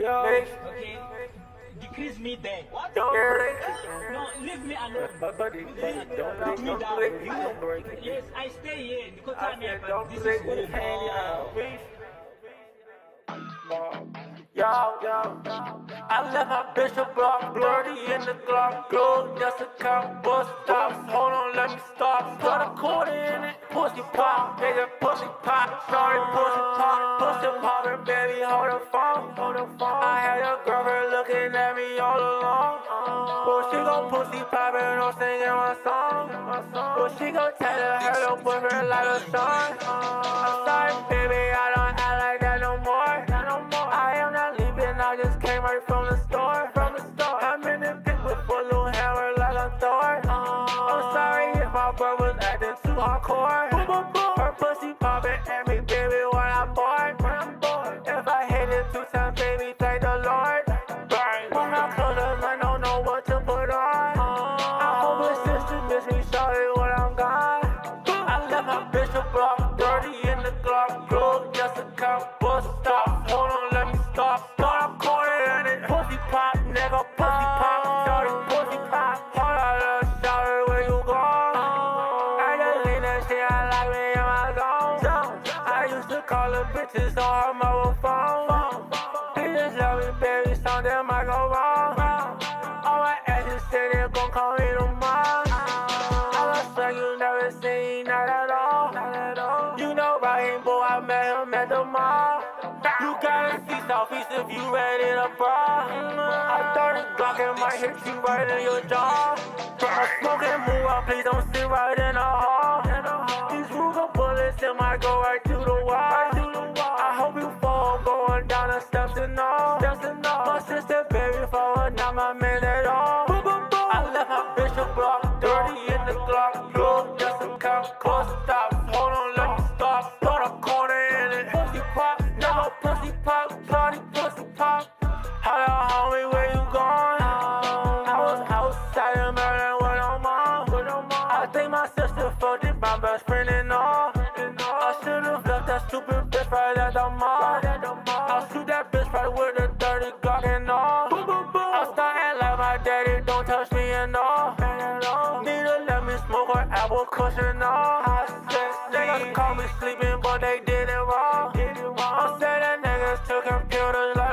Okay? Decrease me there. What? Don't break No, leave me alone. buddy, Leave me don't down. break it. Don't break it. Yes, I stay here because I I'm said, here, don't but this break is it. good. Yo, I left my bishop block, dirty in the Glock, go, just a count, bus stops, hold on, let me stop, put a quarter in it, pussy pop, nigga, pussy pop, sorry, pussy poppin', baby, hold the phone, I had a girlfriend looking at me all along, well, she gon' pussy poppin', I'm singing my song, well, she gon' tell her little boyfriend like a son, I'm sorry, baby, I don't act like that no more. I am not leaving, I just came right from the store. I'm in the pit with a little hammer like a Thor. I'm sorry if my bro was acting too hardcore. Her pussy poppin' at me, baby, when I'm bored. If I hit it 2 times, baby, thank the Lord. When I close up, I don't know what to put on. I hope his sister miss me, sorry when I'm gone. I left my bitch a block, dirty in the Glock, broke just a count, bus stop. Hold on, let me stop. Thought I'm corner in it, pussy pop, nigga, pussy pop, sorry, pussy pop. Hold on, little sorry, where you gone? I just lean that shit, I like me in my zone. I used to call her bitches on her mobile phone. They just love me, baby, something might go wrong. All my exes say they gon' call me tomorrow. I look like you never seen, not at all. You know Raheem, boy, I met him at the mall. You gotta see Southeast if you ready to brawl. I thought a Glock and might hit you right in your jaw. I'm smoking, move out, please don't sit right in the hall. These Ruger bullets, it might go right through the wall. I hope you fall, going down the steps and all. My sister, baby, forward, not my man at all. I left my bitch a block, dirty in the Glock, go, just a count, bus stops. Hold on, let me stop, put a quarter in it. Pussy pop, never pussy pop, party pussy pop. Hello, homie, where you gone? I was outside in Maryland with no mom. I think my sister fucked it, my best friend and all. I should've left that stupid bitch right at the mall. I'll shoot that bitch right with a dirty Glock and all. I'm starting like my daddy, don't touch me and all. Need to let me smoke her apple cushion all. Niggas call me sleeping, but they did it wrong. I said that niggas took computers like